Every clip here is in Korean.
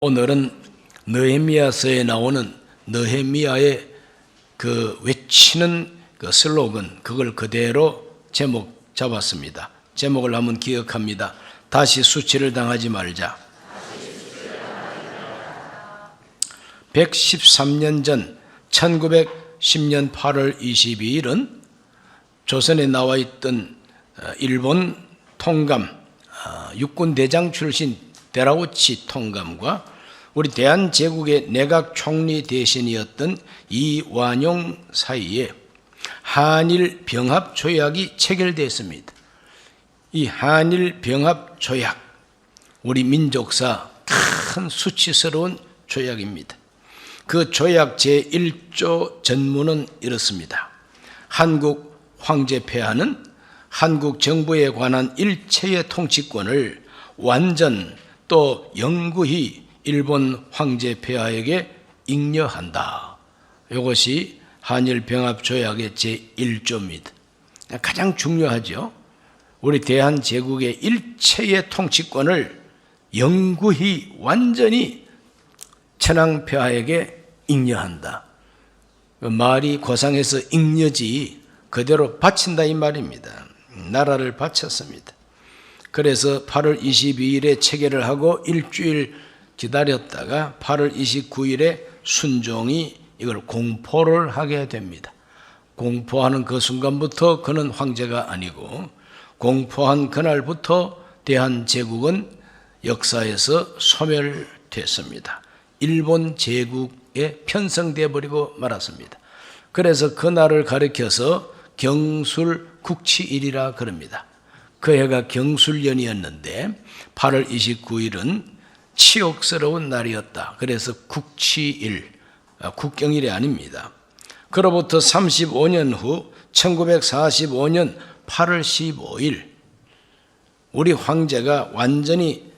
오늘은 느헤미야서에 나오는 느헤미야의 그 외치는 그 슬로건, 그걸 그대로 제목 잡았습니다. 제목을 한번 기억합니다. 다시 수치를 당하지 말자. 113년 전 1910년 8월 22일은 조선에 나와 있던 일본 통감, 육군 대장 출신 데라우치 통감과 우리 대한제국의 내각 총리 대신이었던 이완용 사이에 한일 병합 조약이 체결됐습니다. 이 한일 병합 조약, 우리 민족사 큰 수치스러운 조약입니다. 그 조약 제1조 전문은 이렇습니다. 한국 황제 폐하는 한국 정부에 관한 일체의 통치권을 완전 또 영구히 일본 황제 폐하에게 잉여한다. 이것이 한일 병합 조약의 제1조입니다. 가장 중요하죠. 우리 대한제국의 일체의 통치권을 영구히 완전히 천황 폐하에게 잉여한다. 말이 고상해서 잉여지 그대로 바친다 이 말입니다. 나라를 바쳤습니다. 그래서 8월 22일에 체결을 하고 일주일 기다렸다가 8월 29일에 순종이 이걸 공포를 하게 됩니다. 공포하는 그 순간부터 그는 황제가 아니고, 공포한 그날부터 대한제국은 역사에서 소멸됐습니다. 일본 제국에 편성되어 버리고 말았습니다. 그래서 그날을 가리켜서 경술국치일이라 그럽니다. 그 해가 경술년이었는데 8월 29일은 치욕스러운 날이었다. 그래서 국치일, 국경일이 아닙니다. 그로부터 35년 후 1945년 8월 15일 우리 황제가 완전히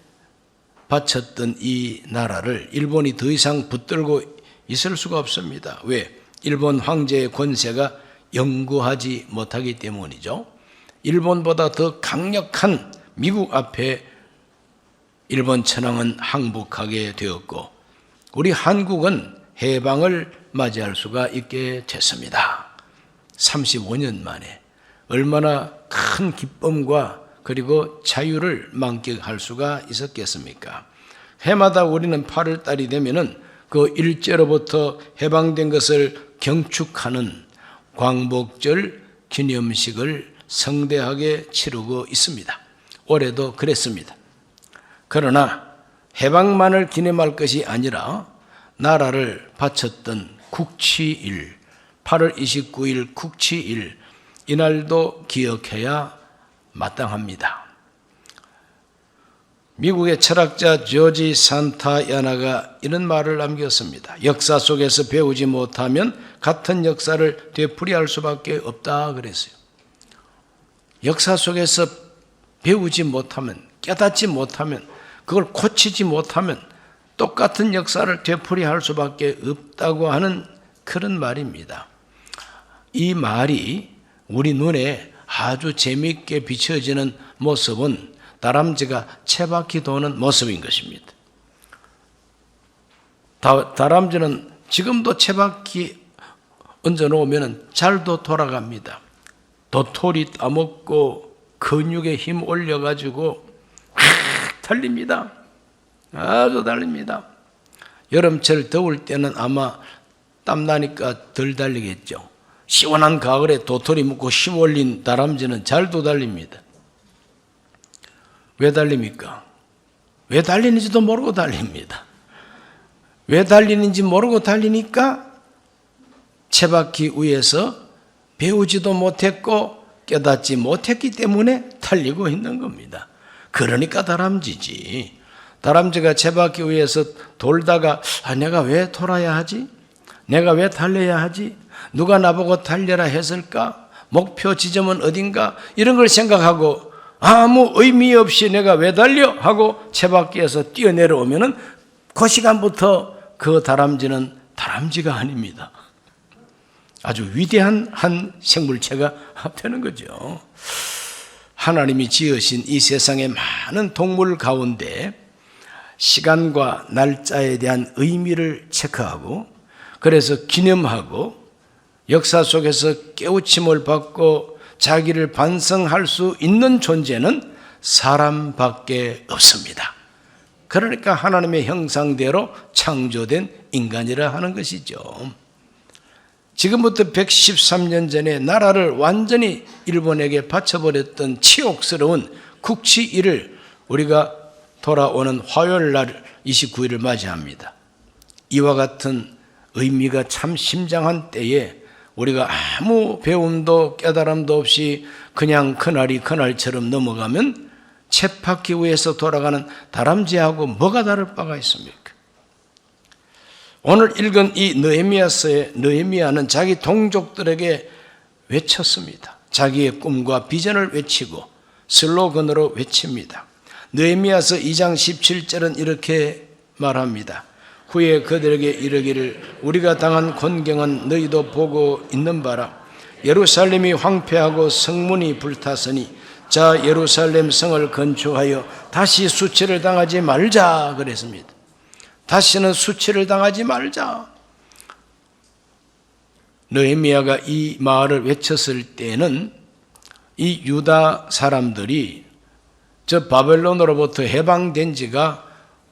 바쳤던 이 나라를 일본이 더 이상 붙들고 있을 수가 없습니다. 왜? 일본 황제의 권세가 영구하지 못하기 때문이죠. 일본보다 더 강력한 미국 앞에 일본 천황은 항복하게 되었고, 우리 한국은 해방을 맞이할 수가 있게 됐습니다. 35년 만에 얼마나 큰 기쁨과 그리고 자유를 만끽할 수가 있었겠습니까? 해마다 우리는 8월 달이 되면은 그 일제로부터 해방된 것을 경축하는 광복절 기념식을 성대하게 치르고 있습니다. 올해도 그랬습니다. 그러나 해방만을 기념할 것이 아니라 나라를 바쳤던 국치일, 8월 29일 국치일, 이날도 기억해야 마땅합니다. 미국의 철학자 조지 산타야나가 이런 말을 남겼습니다. 역사 속에서 배우지 못하면 같은 역사를 되풀이할 수밖에 없다 그랬어요. 역사 속에서 배우지 못하면, 깨닫지 못하면, 그걸 고치지 못하면 똑같은 역사를 되풀이할 수밖에 없다고 하는 그런 말입니다. 이 말이 우리 눈에 아주 재미있게 비춰지는 모습은 다람쥐가 채바퀴 도는 모습인 것입니다. 다람쥐는 지금도 채바퀴 얹어놓으면 잘도 돌아갑니다. 도토리 따먹고 근육에 힘 올려가지고 달립니다. 아주 달립니다. 여름철 더울 때는 아마 땀나니까 덜 달리겠죠. 시원한 가을에 도토리 먹고 힘 올린 다람쥐는 잘도 달립니다. 왜 달립니까? 왜 달리는지도 모르고 달립니다. 왜 달리는지 모르고 달리니까 채바퀴 위에서 배우지도 못했고 깨닫지 못했기 때문에 달리고 있는 겁니다. 그러니까 다람쥐지. 다람쥐가 채바퀴 위에서 돌다가 내가 왜 돌아야 하지? 내가 왜 달려야 하지? 누가 나보고 달려라 했을까? 목표 지점은 어딘가? 이런 걸 생각하고 아무 의미 없이 내가 왜 달려? 하고 채바퀴에서 뛰어내려오면은 그 시간부터 그 다람쥐는 다람쥐가 아닙니다. 아주 위대한 한 생물체가 되는 거죠. 하나님이 지으신 이 세상의 많은 동물 가운데 시간과 날짜에 대한 의미를 체크하고 그래서 기념하고 역사 속에서 깨우침을 받고 자기를 반성할 수 있는 존재는 사람밖에 없습니다. 그러니까 하나님의 형상대로 창조된 인간이라 하는 것이죠. 지금부터 113년 전에 나라를 완전히 일본에게 바쳐버렸던 치욕스러운 국치1을 우리가 돌아오는 화요일 날 29일을 맞이합니다. 이와 같은 의미가 참 심장한 때에 우리가 아무 배움도 깨달음도 없이 그냥 그날이 그날처럼 넘어가면 쳇바퀴 위에서 돌아가는 다람쥐하고 뭐가 다를 바가 있습니까? 오늘 읽은 이 느헤미야서의 느헤미야는 자기 동족들에게 외쳤습니다. 자기의 꿈과 비전을 외치고 슬로건으로 외칩니다. 느헤미야서 2장 17절은 이렇게 말합니다. 후에 그들에게 이르기를 우리가 당한 곤경은 너희도 보고 있는 바라. 예루살렘이 황폐하고 성문이 불탔으니 자 예루살렘 성을 건축하여 다시 수치를 당하지 말자 그랬습니다. 다시는 수치를 당하지 말자. 느헤미야가 이 말을 외쳤을 때는 이 유다 사람들이 저 바벨론으로부터 해방된 지가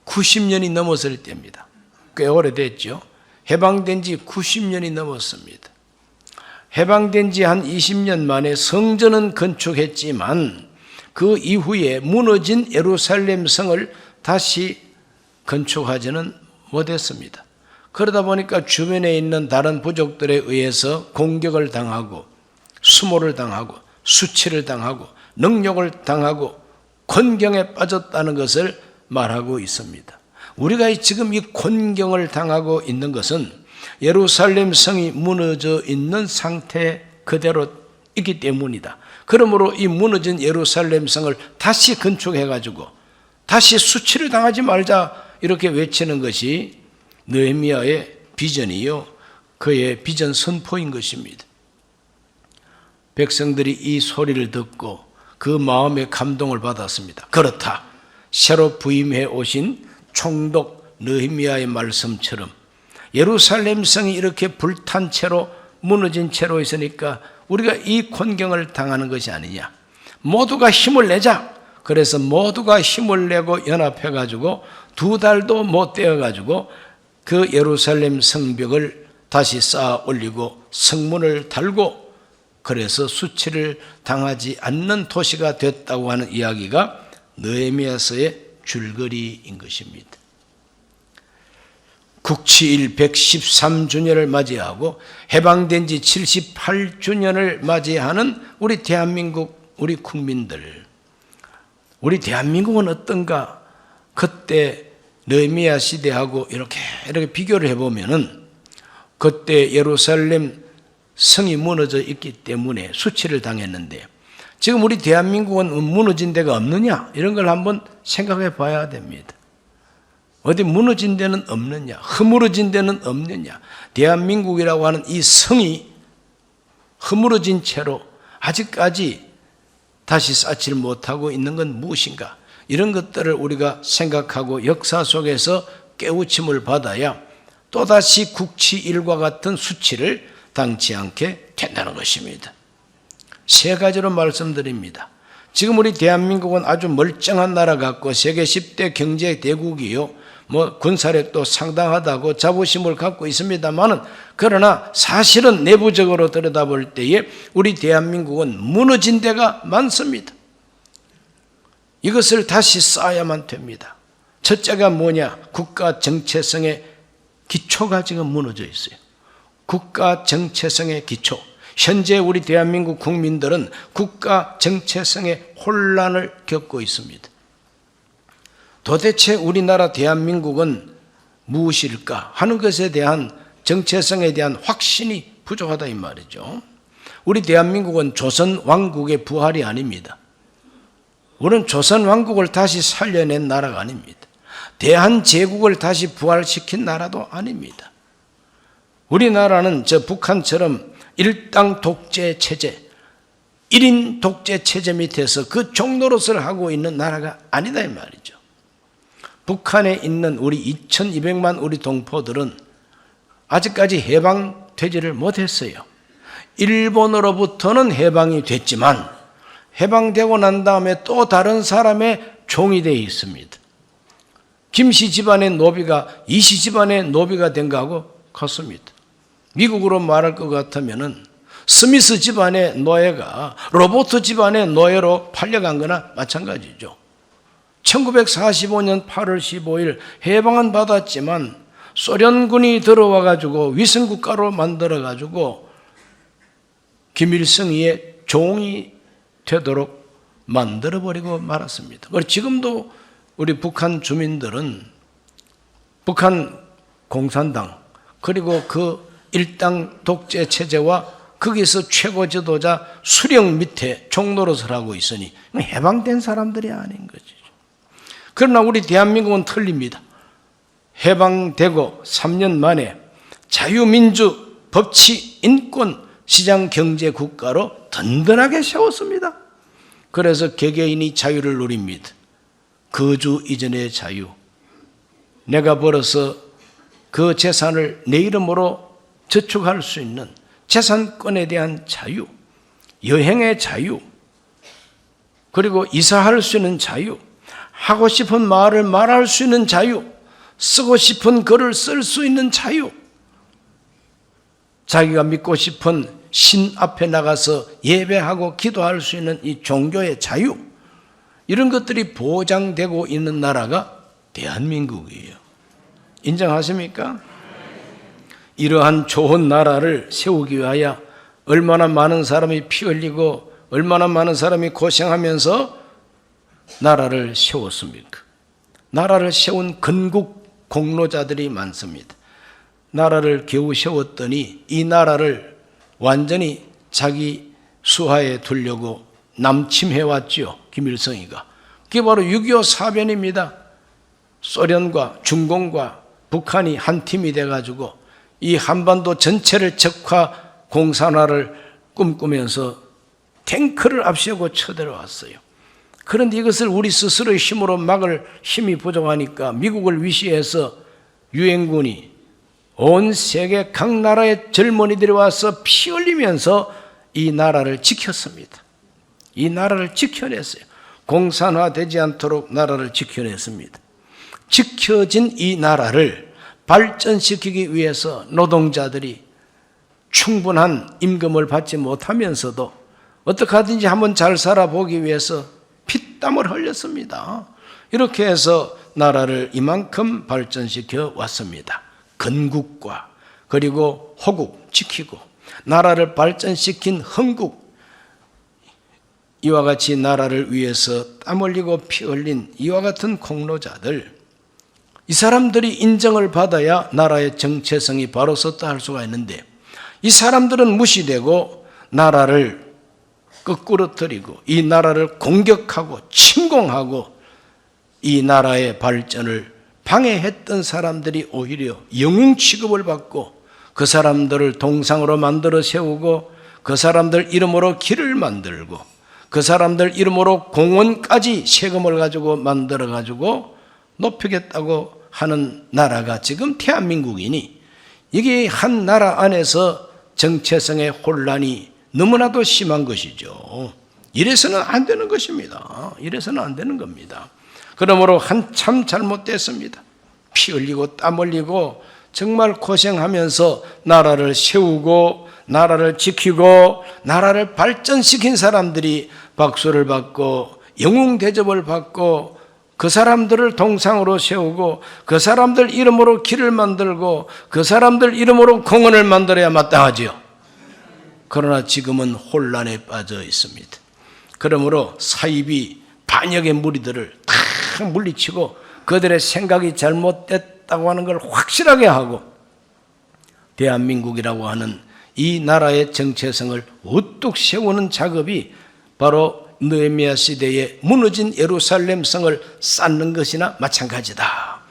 90년이 넘었을 때입니다. 꽤 오래됐죠. 해방된 지 90년이 넘었습니다. 해방된 지 한 20년 만에 성전은 건축했지만 그 이후에 무너진 예루살렘 성을 다시 건축하지는 못했습니다. 그러다 보니까 주변에 있는 다른 부족들에 의해서 공격을 당하고 수모를 당하고 수치를 당하고 능욕을 당하고 곤경에 빠졌다는 것을 말하고 있습니다. 우리가 지금 이 곤경을 당하고 있는 것은 예루살렘 성이 무너져 있는 상태 그대로 있기 때문이다. 그러므로 이 무너진 예루살렘 성을 다시 건축해가지고 다시 수치를 당하지 말자 이렇게 외치는 것이 느헤미야의 비전이요 그의 비전 선포인 것입니다. 백성들이 이 소리를 듣고 그 마음에 감동을 받았습니다. 그렇다. 새로 부임해 오신 총독 느헤미야의 말씀처럼 예루살렘 성이 이렇게 불탄 채로 무너진 채로 있으니까 우리가 이 곤경을 당하는 것이 아니냐. 모두가 힘을 내자. 그래서 모두가 힘을 내고 연합해가지고 2달도 못 되어가지고 그 예루살렘 성벽을 다시 쌓아 올리고 성문을 달고 그래서 수치를 당하지 않는 도시가 됐다고 하는 이야기가 느헤미야서의 줄거리인 것입니다. 국치일 113주년을 맞이하고 해방된 지 78주년을 맞이하는 우리 대한민국 우리 국민들, 우리 대한민국은 어떤가? 그때 느헤미야 시대하고 이렇게 비교를 해보면은 그때 예루살렘 성이 무너져 있기 때문에 수치를 당했는데 지금 우리 대한민국은 무너진 데가 없느냐? 이런 걸 한번 생각해 봐야 됩니다. 어디 무너진 데는 없느냐? 허물어진 데는 없느냐? 대한민국이라고 하는 이 성이 허물어진 채로 아직까지 다시 쌓지를 못하고 있는 건 무엇인가? 이런 것들을 우리가 생각하고 역사 속에서 깨우침을 받아야 또다시 국치일과 같은 수치를 당치 않게 된다는 것입니다. 3가지로 말씀드립니다. 지금 우리 대한민국은 아주 멀쩡한 나라 같고 세계 10대 경제 대국이요. 군사력도 상당하다고 자부심을 갖고 있습니다만은 그러나 사실은 내부적으로 들여다볼 때에 우리 대한민국은 무너진 데가 많습니다. 이것을 다시 쌓아야만 됩니다. 첫째가 뭐냐? 국가 정체성의 기초가 지금 무너져 있어요. 국가 정체성의 기초. 현재 우리 대한민국 국민들은 국가 정체성의 혼란을 겪고 있습니다. 도대체 우리나라 대한민국은 무엇일까 하는 것에 대한 정체성에 대한 확신이 부족하다 이 말이죠. 우리 대한민국은 조선 왕국의 부활이 아닙니다. 우리는 조선 왕국을 다시 살려낸 나라가 아닙니다. 대한제국을 다시 부활시킨 나라도 아닙니다. 우리나라는 저 북한처럼 일당 독재 체제, 1인 독재 체제 밑에서 그 종노릇을 하고 있는 나라가 아니다 이 말이죠. 북한에 있는 우리 2200만 우리 동포들은 아직까지 해방되지를 못했어요. 일본으로부터는 해방이 됐지만 해방되고 난 다음에 또 다른 사람의 종이 되어 있습니다. 김씨 집안의 노비가 이씨 집안의 노비가 된 거하고 같습니다. 미국으로 말할 것 같으면은 스미스 집안의 노예가 로버트 집안의 노예로 팔려간 거나 마찬가지죠. 1945년 8월 15일 해방은 받았지만 소련군이 들어와 가지고 위성국가로 만들어 가지고 김일성의 종이 되도록 만들어버리고 말았습니다. 그리고 지금도 우리 북한 주민들은 북한 공산당 그리고 그 일당 독재 체제와 거기서 최고 지도자 수령 밑에 종노릇을 하고 있으니 해방된 사람들이 아닌 거죠. 그러나 우리 대한민국은 틀립니다. 해방되고 3년 만에 자유민주, 법치, 인권, 시장 경제 국가로 든든하게 세웠습니다. 그래서 개개인이 자유를 누립니다. 거주 이전의 자유. 내가 벌어서 그 재산을 내 이름으로 저축할 수 있는 재산권에 대한 자유, 여행의 자유, 그리고 이사할 수 있는 자유, 하고 싶은 말을 말할 수 있는 자유, 쓰고 싶은 글을 쓸 수 있는 자유, 자기가 믿고 싶은 신 앞에 나가서 예배하고 기도할 수 있는 이 종교의 자유, 이런 것들이 보장되고 있는 나라가 대한민국이에요. 인정하십니까? 이러한 좋은 나라를 세우기 위하여 얼마나 많은 사람이 피 흘리고 얼마나 많은 사람이 고생하면서 나라를 세웠습니까? 나라를 세운 건국 공로자들이 많습니다. 나라를 겨우 세웠더니 이 나라를 완전히 자기 수하에 두려고 남침해왔죠. 김일성이가. 그게 바로 6.25 사변입니다. 소련과 중공과 북한이 한 팀이 돼가지고 이 한반도 전체를 적화 공산화를 꿈꾸면서 탱크를 앞세우고 쳐들어왔어요. 그런데 이것을 우리 스스로의 힘으로 막을 힘이 부족하니까 미국을 위시해서 유엔군이 온 세계 각 나라의 젊은이들이 와서 피 흘리면서 이 나라를 지켰습니다. 이 나라를 지켜냈어요. 공산화되지 않도록 나라를 지켜냈습니다. 지켜진 이 나라를 발전시키기 위해서 노동자들이 충분한 임금을 받지 못하면서도 어떻게 하든지 한번 잘 살아보기 위해서 피땀을 흘렸습니다. 이렇게 해서 나라를 이만큼 발전시켜 왔습니다. 건국과 그리고 호국 지키고 나라를 발전시킨 흥국, 이와 같이 나라를 위해서 땀 흘리고 피 흘린 이와 같은 공로자들, 이 사람들이 인정을 받아야 나라의 정체성이 바로 섰다 할 수가 있는데 이 사람들은 무시되고 나라를 거꾸러뜨리고 이 나라를 공격하고 침공하고 이 나라의 발전을 방해했던 사람들이 오히려 영웅 취급을 받고 그 사람들을 동상으로 만들어 세우고 그 사람들 이름으로 길을 만들고 그 사람들 이름으로 공원까지 세금을 가지고 만들어 가지고 높이겠다고 하는 나라가 지금 대한민국이니 이게 한 나라 안에서 정체성의 혼란이 너무나도 심한 것이죠. 이래서는 안 되는 것입니다. 이래서는 안 되는 겁니다. 그러므로 한참 잘못됐습니다. 피 흘리고 땀 흘리고 정말 고생하면서 나라를 세우고 나라를 지키고 나라를 발전시킨 사람들이 박수를 받고 영웅 대접을 받고 그 사람들을 동상으로 세우고 그 사람들 이름으로 길을 만들고 그 사람들 이름으로 공원을 만들어야 마땅하지요. 그러나 지금은 혼란에 빠져 있습니다. 그러므로 사이비 반역의 무리들을 다 물리치고 그들의 생각이 잘못됐다고 하는 걸 확실하게 하고 대한민국이라고 하는 이 나라의 정체성을 우뚝 세우는 작업이 바로 느헤미야 시대에 무너진 예루살렘 성을 쌓는 것이나 마찬가지다.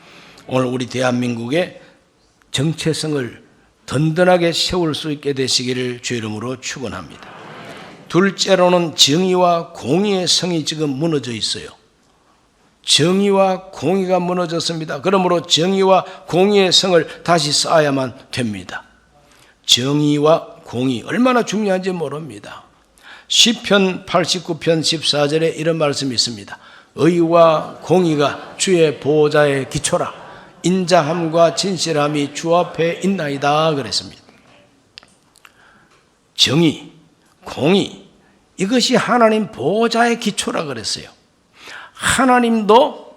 오늘 우리 대한민국의 정체성을 든든하게 세울 수 있게 되시기를 주의 이름으로 축원합니다. 둘째로는 정의와 공의의 성이 지금 무너져 있어요. 정의와 공의가 무너졌습니다. 그러므로 정의와 공의의 성을 다시 쌓아야만 됩니다. 정의와 공의 얼마나 중요한지 모릅니다. 시편 89편 14절에 이런 말씀이 있습니다. 의와 공의가 주의 보호자의 기초라. 인자함과 진실함이 주 앞에 있나이다 그랬습니다. 정의, 공의, 이것이 하나님 보호자의 기초라 그랬어요. 하나님도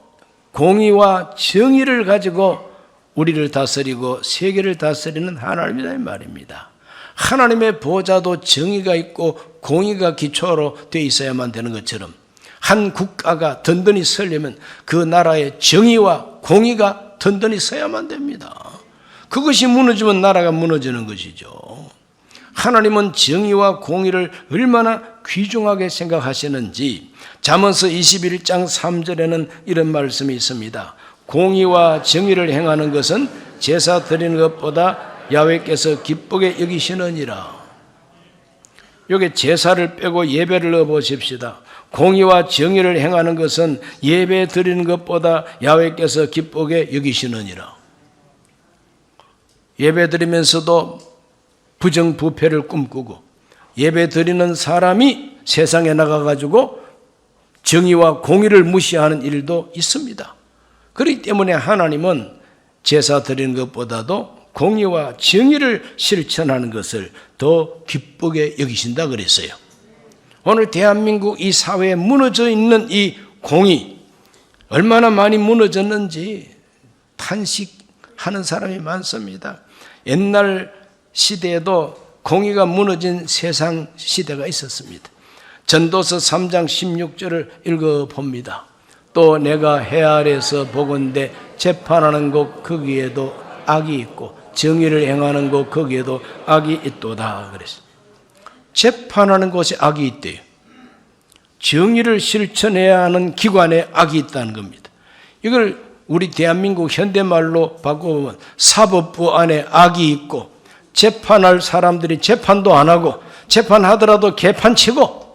공의와 정의를 가지고 우리를 다스리고 세계를 다스리는 하나님이다 이 말입니다. 하나님의 보호자도 정의가 있고 공의가 기초로 되어 있어야만 되는 것처럼 한 국가가 든든히 서려면 그 나라의 정의와 공의가 든든히 서야만 됩니다. 그것이 무너지면 나라가 무너지는 것이죠. 하나님은 정의와 공의를 얼마나 귀중하게 생각하시는지 잠언서 21장 3절에는 이런 말씀이 있습니다. 공의와 정의를 행하는 것은 제사 드리는 것보다 야훼께서 기쁘게 여기시느니라. 여기 제사를 빼고 예배를 넣어보십시다. 공의와 정의를 행하는 것은 예배 드리는 것보다 야훼께서 기쁘게 여기시느니라. 예배 드리면서도 부정부패를 꿈꾸고 예배 드리는 사람이 세상에 나가가지고 정의와 공의를 무시하는 일도 있습니다. 그렇기 때문에 하나님은 제사 드리는 것보다도 공의와 정의를 실천하는 것을 더 기쁘게 여기신다 그랬어요. 오늘 대한민국 이 사회에 무너져 있는 이 공의 얼마나 많이 무너졌는지 탄식하는 사람이 많습니다. 옛날 시대에도 공의가 무너진 세상 시대가 있었습니다. 전도서 3장 16절을 읽어봅니다. 또 내가 해 아래서 보건대 재판하는 곳 거기에도 악이 있고 정의를 행하는 곳 거기에도 악이 있도다 그랬어요. 재판하는 곳에 악이 있대요. 정의를 실천해야 하는 기관에 악이 있다는 겁니다. 이걸 우리 대한민국 현대말로 바꿔보면 사법부 안에 악이 있고 재판할 사람들이 재판도 안 하고 재판하더라도 개판치고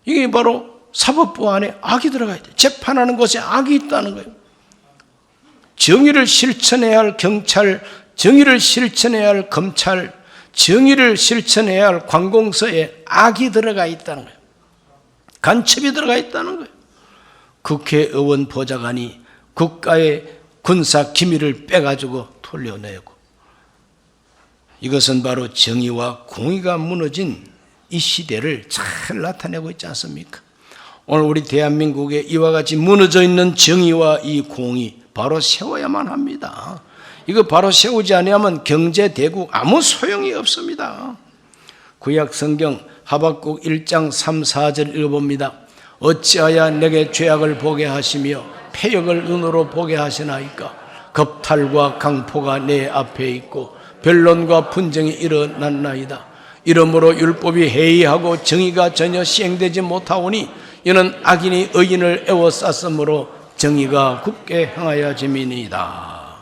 이게 바로 사법부 안에 악이 들어가야 돼요. 재판하는 곳에 악이 있다는 거예요. 정의를 실천해야 할 경찰, 정의를 실천해야 할 검찰, 정의를 실천해야 할 관공서에 악이 들어가 있다는 거예요. 간첩이 들어가 있다는 거예요. 국회의원 보좌관이 국가의 군사 기밀을 빼가지고 돌려내고 이것은 바로 정의와 공의가 무너진 이 시대를 잘 나타내고 있지 않습니까? 오늘 우리 대한민국에 이와 같이 무너져 있는 정의와 이 공의 바로 세워야만 합니다. 이거 바로 세우지 않으면 경제 대국 아무 소용이 없습니다. 구약 성경 하박국 1장 3, 4절 읽어봅니다. 어찌하여 내게 죄악을 보게 하시며 패역을 눈으로 보게 하시나이까. 겁탈과 강포가 내 앞에 있고 변론과 분쟁이 일어났나이다. 이러므로 율법이 해이하고 정의가 전혀 시행되지 못하오니 이는 악인이 의인을 애워쌌으므로 정의가 굳게 행하여짐이니이다.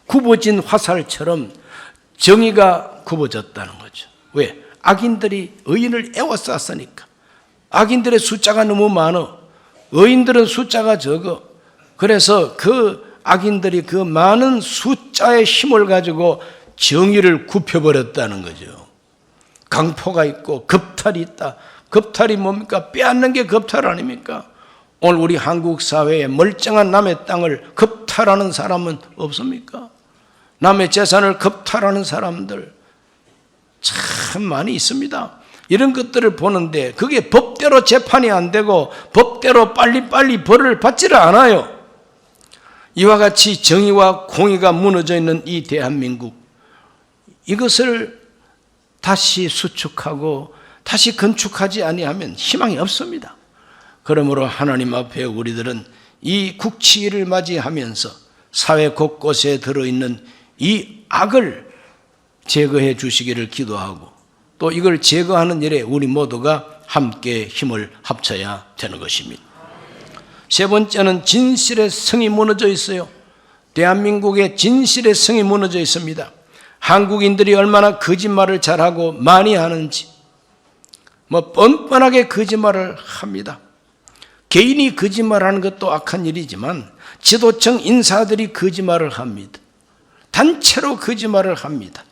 굽어진 화살처럼 정의가 굽어졌다는 거죠. 왜? 악인들이 의인을 애워쌌으니까. 악인들의 숫자가 너무 많아. 의인들은 숫자가 적어. 그래서 그 악인들이 그 많은 숫자의 힘을 가지고 정의를 굽혀버렸다는 거죠. 강포가 있고 겁탈이 있다. 겁탈이 뭡니까? 빼앗는 게 겁탈 아닙니까? 오늘 우리 한국 사회에 멀쩡한 남의 땅을 겁탈하는 사람은 없습니까? 남의 재산을 겁탈하는 사람들 참 많이 있습니다. 이런 것들을 보는데 그게 법대로 재판이 안 되고 법대로 빨리빨리 벌을 받지를 않아요. 이와 같이 정의와 공의가 무너져 있는 이 대한민국, 이것을 다시 수축하고 다시 건축하지 아니하면 희망이 없습니다. 그러므로 하나님 앞에 우리들은 이 국치를 맞이하면서 사회 곳곳에 들어있는 이 악을 제거해 주시기를 기도하고 또 이걸 제거하는 일에 우리 모두가 함께 힘을 합쳐야 되는 것입니다. 세 번째는 진실의 성이 무너져 있어요. 대한민국의 진실의 성이 무너져 있습니다. 한국인들이 얼마나 거짓말을 잘하고 많이 하는지 뻔뻔하게 거짓말을 합니다. 개인이 거짓말하는 것도 악한 일이지만 지도청 인사들이 거짓말을 합니다. 단체로 거짓말을 합니다.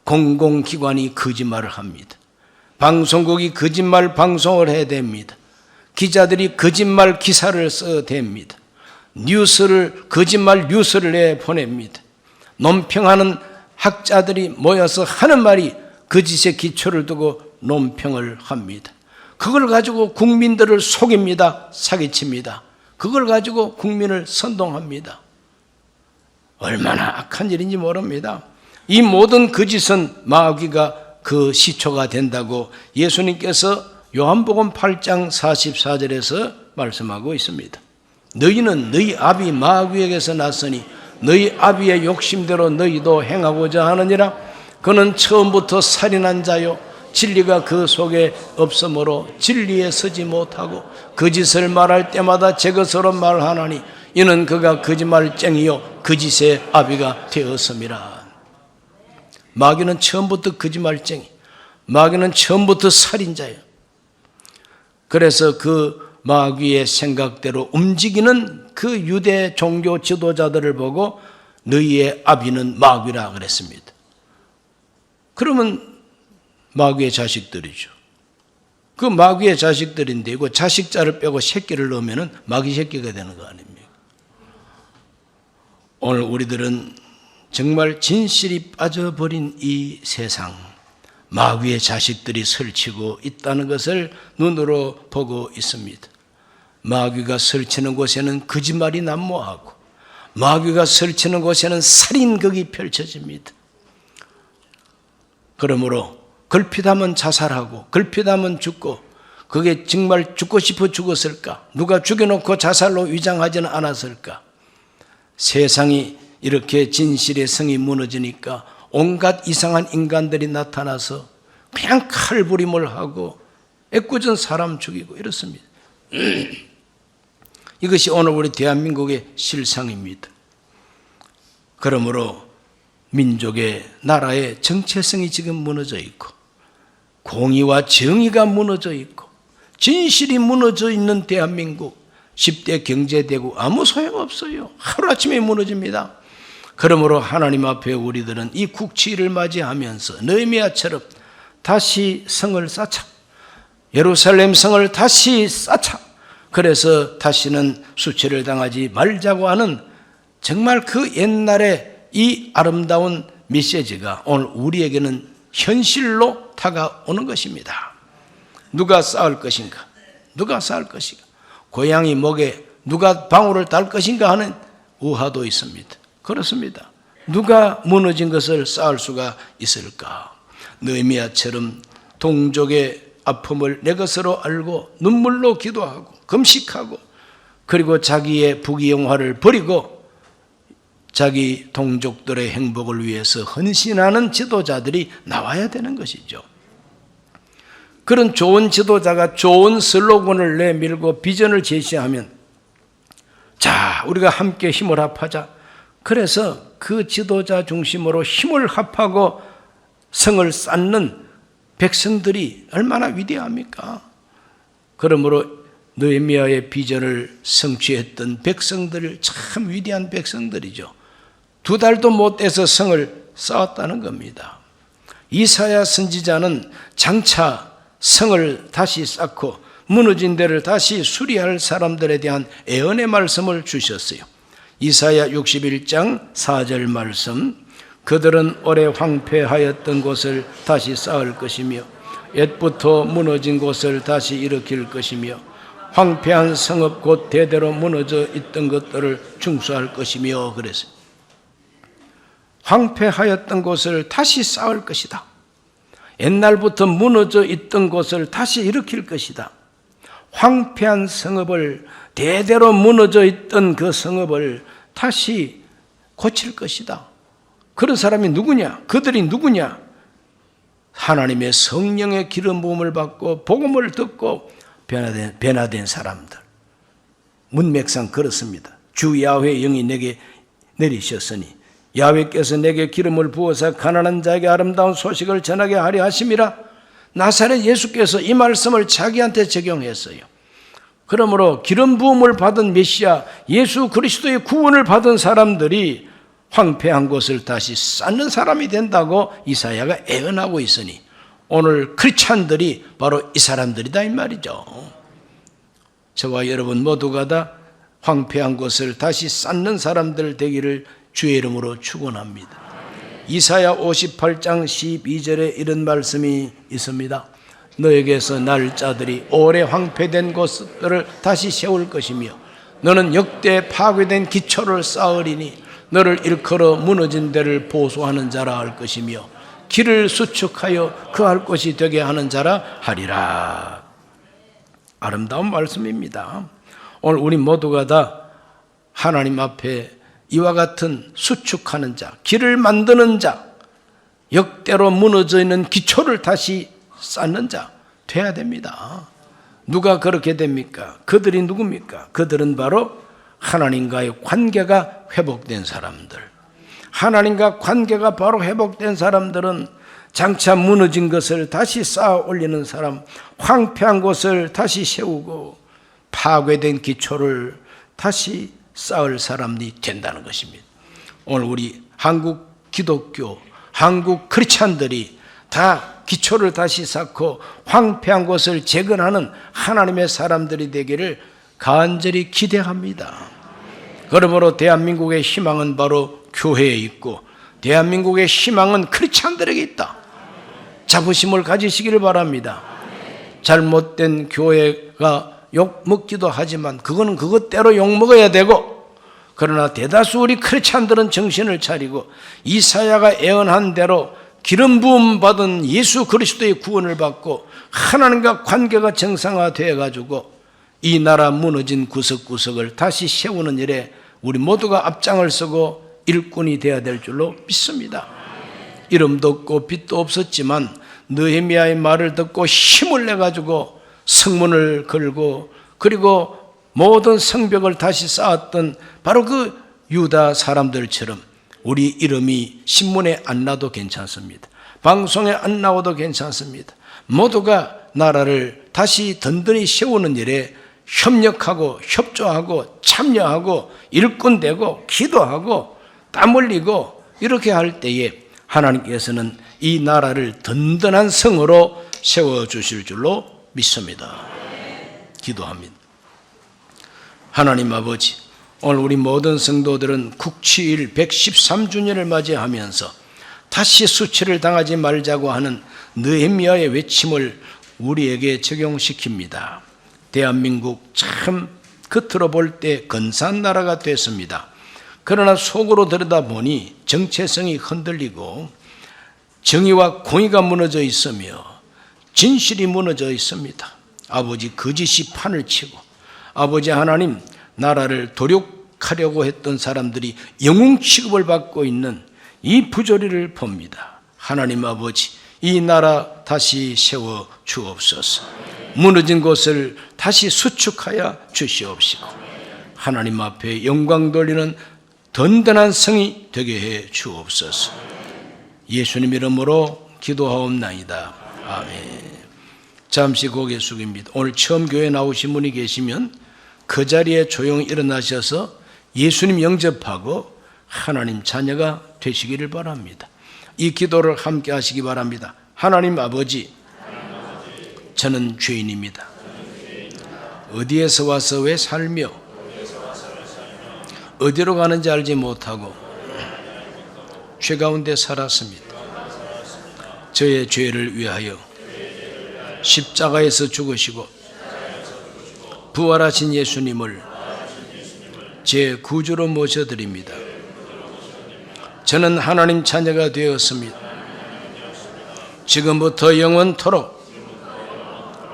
공공기관이 거짓말을 합니다. 방송국이 거짓말 방송을 해야 됩니다. 기자들이 거짓말 기사를 써야 됩니다. 거짓말 뉴스를 내보냅니다. 논평하는 학자들이 모여서 하는 말이 거짓의 기초를 두고 논평을 합니다. 그걸 가지고 국민들을 속입니다. 사기칩니다. 그걸 가지고 국민을 선동합니다. 얼마나 악한 일인지 모릅니다. 이 모든 거짓은 마귀가 그 시초가 된다고 예수님께서 요한복음 8장 44절에서 말씀하고 있습니다. 너희는 너희 아비 마귀에게서 났으니 너희 아비의 욕심대로 너희도 행하고자 하느니라. 그는 처음부터 살인한 자요 진리가 그 속에 없으므로 진리에 서지 못하고 거짓을 말할 때마다 제 것으로 말하나니 이는 그가 거짓말쟁이요 거짓의 아비가 되었음이라. 마귀는 처음부터 거짓말쟁이, 마귀는 처음부터 살인자예요. 그래서 그 마귀의 생각대로 움직이는 그 유대 종교 지도자들을 보고 너희의 아비는 마귀라 그랬습니다. 그러면 마귀의 자식들이죠. 그 마귀의 자식들인데 그 자식자를 빼고 새끼를 넣으면 마귀 새끼가 되는 거 아닙니까? 오늘 우리들은 정말 진실이 빠져버린 이 세상, 마귀의 자식들이 설치고 있다는 것을 눈으로 보고 있습니다. 마귀가 설치는 곳에는 거짓말이 난무하고 마귀가 설치는 곳에는 살인극이 펼쳐집니다. 그러므로 걸핏하면 자살하고 걸핏하면 죽고, 그게 정말 죽고 싶어 죽었을까? 누가 죽여놓고 자살로 위장하지는 않았을까? 세상이 이렇게 진실의 성이 무너지니까 온갖 이상한 인간들이 나타나서 그냥 칼부림을 하고 애꿎은 사람 죽이고 이렇습니다. 이것이 오늘 우리 대한민국의 실상입니다. 그러므로 민족의, 나라의 정체성이 지금 무너져 있고 공의와 정의가 무너져 있고 진실이 무너져 있는 대한민국, 10대 경제대국 아무 소용없어요. 하루아침에 무너집니다. 그러므로 하나님 앞에 우리들은 이 국치를 맞이하면서 느헤미야처럼 다시 성을 쌓자, 예루살렘 성을 다시 쌓자, 그래서 다시는 수치를 당하지 말자고 하는 정말 그 옛날에 이 아름다운 메시지가 오늘 우리에게는 현실로 다가오는 것입니다. 누가 쌓을 것인가? 누가 쌓을 것인가? 고양이 목에 누가 방울을 달 것인가 하는 우화도 있습니다. 그렇습니다. 누가 무너진 것을 쌓을 수가 있을까? 느헤미야처럼 동족의 아픔을 내 것으로 알고 눈물로 기도하고 금식하고 그리고 자기의 부귀영화를 버리고 자기 동족들의 행복을 위해서 헌신하는 지도자들이 나와야 되는 것이죠. 그런 좋은 지도자가 좋은 슬로건을 내밀고 비전을 제시하면, 자, 우리가 함께 힘을 합하자. 그래서 그 지도자 중심으로 힘을 합하고 성을 쌓는 백성들이 얼마나 위대합니까? 그러므로 느헤미야의 비전을 성취했던 백성들, 참 위대한 백성들이죠. 2달도 못 돼서 성을 쌓았다는 겁니다. 이사야 선지자는 장차 성을 다시 쌓고 무너진 데를 다시 수리할 사람들에 대한 애언의 말씀을 주셨어요. 이사야 61장 4절 말씀, 그들은 오래 황폐하였던 곳을 다시 쌓을 것이며 옛부터 무너진 곳을 다시 일으킬 것이며 황폐한 성읍 곧 대대로 무너져 있던 것들을 중수할 것이며 그랬어요. 황폐하였던 곳을 다시 쌓을 것이다. 옛날부터 무너져 있던 곳을 다시 일으킬 것이다. 황폐한 성읍을, 대대로 무너져 있던 그 성읍을 다시 고칠 것이다. 그런 사람이 누구냐? 그들이 누구냐? 하나님의 성령의 기름 부음을 받고 복음을 듣고 변화된 사람들. 문맥상 그렇습니다. 주 야훼의 영이 내게 내리셨으니 야훼께서 내게 기름을 부어서 가난한 자에게 아름다운 소식을 전하게 하려 하심이라. 나사렛 예수께서 이 말씀을 자기한테 적용했어요. 그러므로 기름 부음을 받은 메시아 예수 그리스도의 구원을 받은 사람들이 황폐한 것을 다시 쌓는 사람이 된다고 이사야가 예언하고 있으니 오늘 크리스찬들이 바로 이 사람들이다 이 말이죠. 저와 여러분 모두가 다 황폐한 것을 다시 쌓는 사람들 되기를 주의 이름으로 축원합니다. 이사야 58장 12절에 이런 말씀이 있습니다. 너에게서 날 자들이 오래 황폐된 것들을 다시 세울 것이며 너는 역대 파괴된 기초를 쌓으리니 너를 일컬어 무너진 데를 보수하는 자라 할 것이며 길을 수축하여 그할 곳이 되게 하는 자라 하리라. 아름다운 말씀입니다. 오늘 우리 모두가 다 하나님 앞에 이와 같은 수축하는 자, 길을 만드는 자, 역대로 무너져 있는 기초를 다시 쌓는 자 돼야 됩니다. 누가 그렇게 됩니까? 그들이 누굽니까? 그들은 바로 하나님과의 관계가 회복된 사람들. 하나님과 관계가 바로 회복된 사람들은 장차 무너진 것을 다시 쌓아 올리는 사람, 황폐한 것을 다시 세우고 파괴된 기초를 다시 쌓을 사람이 된다는 것입니다. 오늘 우리 한국 기독교, 한국 크리스찬들이 다 기초를 다시 쌓고 황폐한 것을 재건하는 하나님의 사람들이 되기를 간절히 기대합니다. 그러므로 대한민국의 희망은 바로 교회에 있고 대한민국의 희망은 크리스찬들에게 있다. 자부심을 가지시기를 바랍니다. 잘못된 교회가 욕먹기도 하지만 그거는 그것대로 욕먹어야 되고, 그러나 대다수 우리 크리스찬들은 정신을 차리고 이사야가 예언한 대로 기름 부음 받은 예수 그리스도의 구원을 받고 하나님과 관계가 정상화되어 가지고 이 나라 무너진 구석구석을 다시 세우는 일에 우리 모두가 앞장을 서고 일꾼이 되어야 될 줄로 믿습니다. 이름도 없고 빛도 없었지만 느헤미야의 말을 듣고 힘을 내가지고 성문을 걸고 그리고 모든 성벽을 다시 쌓았던 바로 그 유다 사람들처럼 우리 이름이 신문에 안 나도 괜찮습니다. 방송에 안 나와도 괜찮습니다. 모두가 나라를 다시 든든히 세우는 일에 협력하고 협조하고 참여하고 일꾼되고 기도하고 땀 흘리고 이렇게 할 때에 하나님께서는 이 나라를 든든한 성으로 세워주실 줄로 믿습니다. 기도합니다. 하나님 아버지, 오늘 우리 모든 성도들은 국치일 113주년을 맞이하면서 다시 수치를 당하지 말자고 하는 느헤미야의 외침을 우리에게 적용시킵니다. 대한민국 참 겉으로 볼 때 근사한 나라가 됐습니다. 그러나 속으로 들여다보니 정체성이 흔들리고 정의와 공의가 무너져 있으며 진실이 무너져 있습니다. 아버지, 거짓이 판을 치고 아버지 하나님, 나라를 도륙하려고 했던 사람들이 영웅 취급을 받고 있는 이 부조리를 봅니다. 하나님 아버지, 이 나라 다시 세워 주옵소서. 무너진 곳을 다시 수축하여 주시옵시고 하나님 앞에 영광 돌리는 든든한 성이 되게 해 주옵소서. 예수님 이름으로 기도하옵나이다. 아멘. 잠시 고개 숙입니다. 오늘 처음 교회 나오신 분이 계시면 그 자리에 조용히 일어나셔서 예수님 영접하고 하나님 자녀가 되시기를 바랍니다. 이 기도를 함께 하시기 바랍니다. 하나님 아버지, 저는 죄인입니다. 어디에서 와서 왜 살며 어디로 가는지 알지 못하고 죄 가운데 살았습니다. 저의 죄를 위하여 십자가에서 죽으시고 부활하신 예수님을 제 구주로 모셔드립니다. 저는 하나님 자녀가 되었습니다. 지금부터 영원토록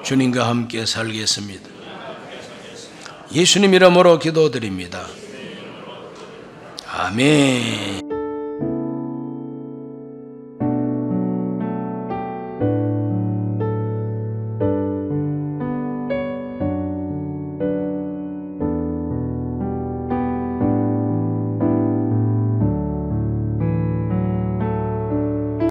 주님과 함께 살겠습니다. 예수님 이름으로 기도드립니다. 아멘.